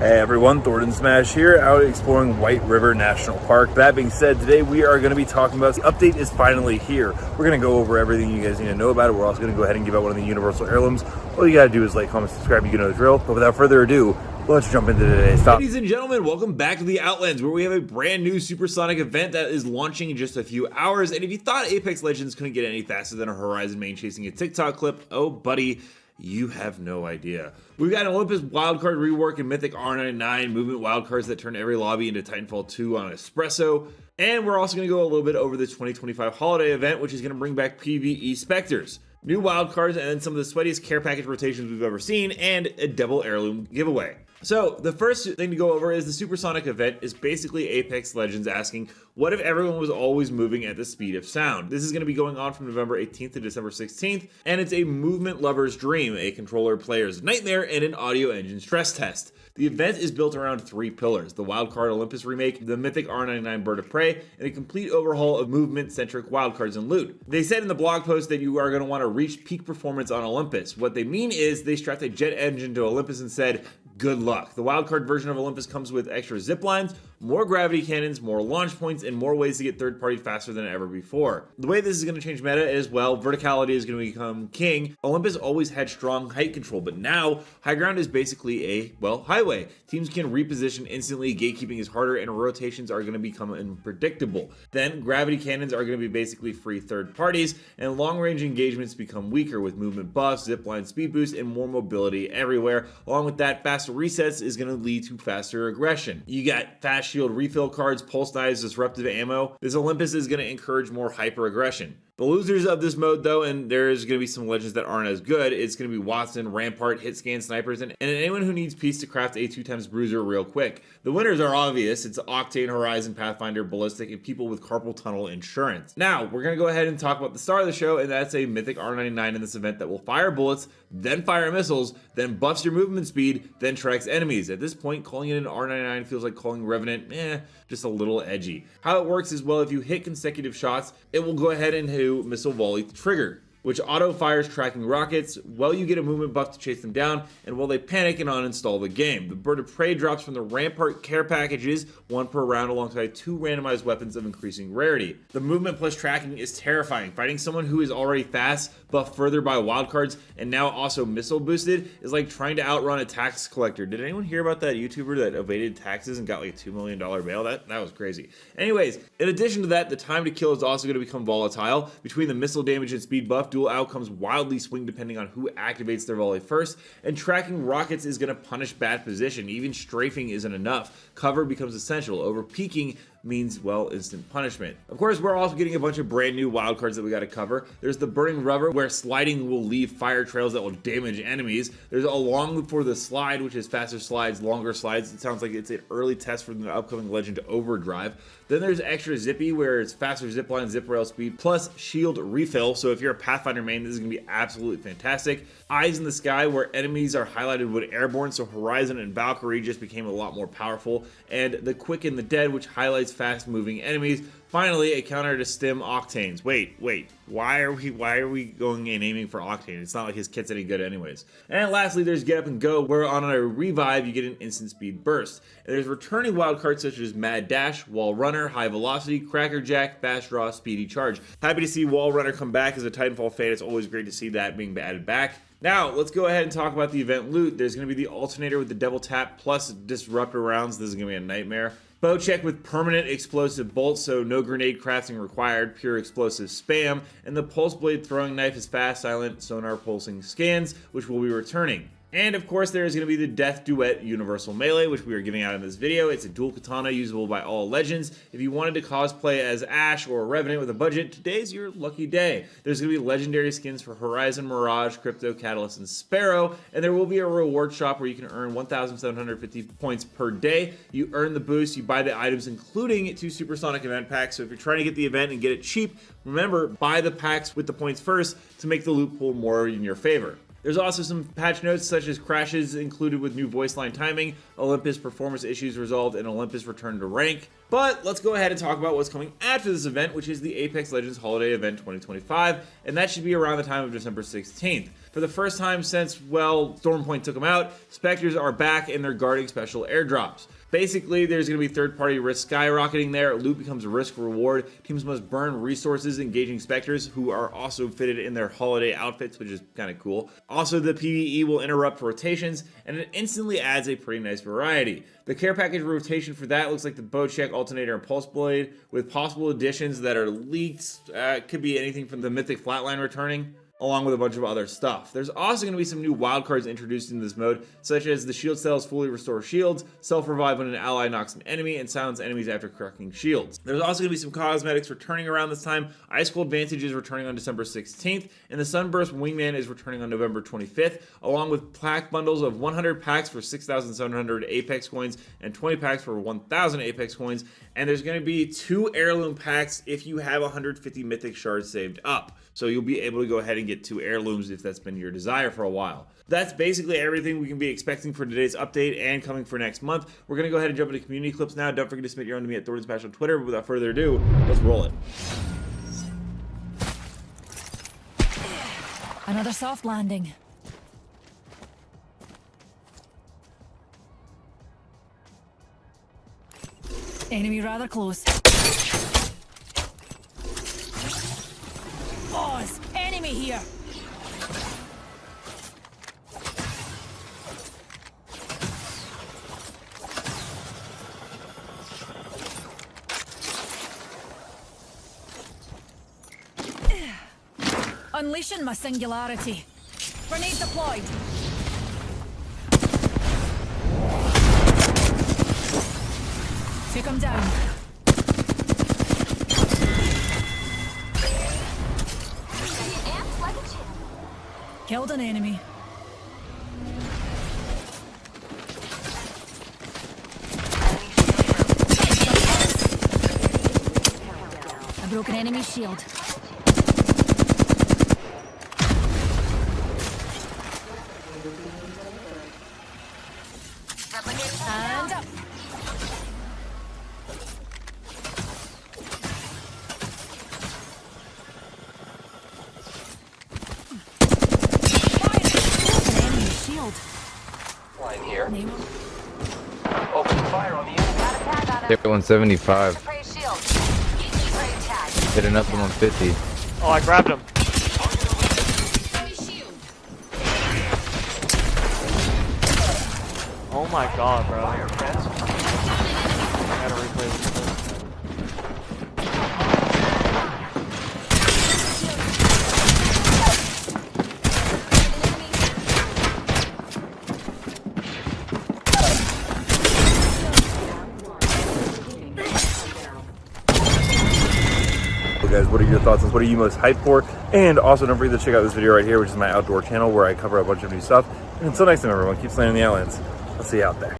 Hey everyone, Thordan Smash here, out exploring White River National Park. That being said, today we are going to be talking about the update is finally here. We're going to go over everything you guys need to know about it. We're also going to go ahead and give out one of the Universal Heirlooms. All you got to do is like, comment, subscribe, you know the drill. But without further ado, let's jump into today's topic. Ladies and gentlemen, welcome back to the Outlands, where we have a brand new Supersonic event that is launching in just a few hours. And if you thought Apex Legends couldn't get any faster than a Horizon main chasing a TikTok clip, oh buddy, you have no idea. We've got an Olympus wildcard rework and Mythic R99 movement wildcards that turn every lobby into Titanfall 2 on espresso. And we're also going to go a little bit over the 2025 holiday event, which is going to bring back PvE Spectres, new wildcards, and then some of the sweatiest care package rotations we've ever seen, and a double heirloom giveaway. So the first thing to go over is the Supersonic event is basically Apex Legends asking, what if everyone was always moving at the speed of sound? This is going to be going on from November 18th to December 16th, and it's a movement lover's dream, a controller player's nightmare, and an audio engine stress test. The event is built around three pillars: the wildcard Olympus remake, the Mythic R99 Bird of Prey, and a complete overhaul of movement-centric wildcards and loot. They said in the blog post that you are going to want to reach peak performance on Olympus. What they mean is they strapped a jet engine to Olympus and said, good luck. The wildcard version of Olympus comes with extra zip lines, more gravity cannons, more launch points, and more ways to get third party faster than ever before. The way this is going to change meta is, well, verticality is going to become king. Olympus always had strong height control, but now high ground is basically a, well, highway. Teams can reposition instantly, gatekeeping is harder, and rotations are going to become unpredictable. Then gravity cannons are going to be basically free third parties, and long range engagements become weaker with movement buffs, zipline speed boost, and more mobility everywhere. Along with that, faster resets is going to lead to faster aggression. You got fast shield refill cards, pulse knives, disruptive ammo. This Olympus is going to encourage more hyper aggression. The losers of this mode, though, and there's going to be some legends that aren't as good, it's going to be Watson, Rampart, hit scan snipers, and anyone who needs peace to craft a 2x bruiser real quick. The winners are obvious. It's Octane, Horizon, Pathfinder, Ballistic, and people with carpal tunnel insurance. Now, we're going to go ahead and talk about the star of the show, and that's a Mythic R99 in this event that will fire bullets, then fire missiles, then buffs your movement speed, then tracks enemies. At this point, calling it an R99 feels like calling Revenant, just a little edgy. How it works is, well, if you hit consecutive shots, it will go ahead and do missile volley trigger, which auto fires tracking rockets while you get a movement buff to chase them down, and while they panic and uninstall the game. The Bird of Prey drops from the Rampart care packages, one per round alongside two randomized weapons of increasing rarity. The movement plus tracking is terrifying. Fighting someone who is already fast, buffed further by wildcards, and now also missile boosted is like trying to outrun a tax collector. Did anyone hear about that YouTuber that evaded taxes and got like a $2 million bail? That was crazy. Anyways, in addition to that, the time to kill is also going to become volatile. Between the missile damage and speed buff, dual outcomes wildly swing depending on who activates their volley first, and tracking rockets is going to punish bad position. Even strafing isn't enough. Cover becomes essential. Over peaking means, well, instant punishment. Of course, we're also getting a bunch of brand new wildcards that we got to cover. There's the Burning Rubber, where sliding will leave fire trails that will damage enemies. There's Along for the Slide, which is faster slides, longer slides. It sounds like it's an early test for the upcoming Legend Overdrive. Then there's Extra Zippy, where it's faster zipline, zip rail speed, plus shield refill. So if you're a Pathfinder main, this is going to be absolutely fantastic. Eyes in the Sky, where enemies are highlighted with airborne, so Horizon and Valkyrie just became a lot more powerful. And the Quick and the Dead, which highlights fast-moving enemies. Finally, a counter to stim Octanes. Wait, why are we going and aiming for Octane? It's not like his kit's any good anyways. And lastly, there's Get Up and Go, where on a revive, you get an instant speed burst. And there's returning wildcards such as Mad Dash, Wall Runner, High Velocity, Cracker Jack, Fast Draw, Speedy Charge. Happy to see Wall Runner come back as a Titanfall fan. It's always great to see that being added back. Now, let's go ahead and talk about the event loot. There's going to be the Alternator with the Devil Tap plus Disruptor rounds. This is going to be a nightmare. Bow check with permanent explosive bolts, so no grenade crafting required, pure explosive spam. And the Pulse Blade throwing knife is fast, silent, sonar pulsing scans, which will be returning. And of course, there is going to be the Death Duet Universal Melee, which we are giving out in this video. It's a dual katana usable by all legends. If you wanted to cosplay as Ash or Revenant with a budget, today's your lucky day. There's going to be legendary skins for Horizon, Mirage, Crypto, Catalyst, and Sparrow. And there will be a reward shop where you can earn 1,750 points per day. You earn the boost, you buy the items, including 2 Supersonic event packs. So if you're trying to get the event and get it cheap, remember, buy the packs with the points first to make the loot pool more in your favor. There's also some patch notes such as crashes included with new voice line timing, Olympus performance issues resolved, and Olympus returned to rank. But let's go ahead and talk about what's coming after this event, which is the Apex Legends Holiday Event 2025, and that should be around the time of December 16th. For the first time since, well, Stormpoint took them out, Spectres are back and they're guarding special airdrops. Basically, there's going to be third-party risk skyrocketing there. Loot becomes a risk-reward. Teams must burn resources engaging Spectres, who are also fitted in their holiday outfits, which is kind of cool. Also, the PvE will interrupt rotations, and it instantly adds a pretty nice variety. The care package rotation for that looks like the bow check, alternator, and pulse blade, with possible additions that are leaked. Could be anything from the Mythic Flatline returning, along with a bunch of other stuff. There's also going to be some new wildcards introduced in this mode, such as the shield cells fully restore shields, self-revive when an ally knocks an enemy, and silence enemies after cracking shields. There's also going to be some cosmetics returning around this time. Ice Cold Vantage is returning on December 16th, and the Sunburst Wingman is returning on November 25th, along with pack bundles of 100 packs for 6,700 Apex coins and 20 packs for 1,000 Apex coins, and there's going to be 2 Heirloom packs if you have 150 Mythic shards saved up. So you'll be able to go ahead and get 2 heirlooms if that's been your desire for a while. That's basically everything we can be expecting for today's update and coming for next month. We're going to go ahead and jump into community clips now. Don't forget to submit your own to me at Thordan Smash on Twitter. But without further ado, let's roll it. Another soft landing. Enemy rather close. Pause! Enemy here! Unleashing my singularity. Grenade deployed. Took him down. Killed an enemy. I broke an enemy shield. And up. Line here. Open fire on the enemy. Hit 175. Hit another 150. Oh, I grabbed him. Oh my god, bro. I gotta replay this. Guys, what are your thoughts on this? What are you most hyped for? And also don't forget to check out this video right here, which is my outdoor channel where I cover a bunch of new stuff. And until next time, everyone, keep slaying the aliens. I'll see you out there.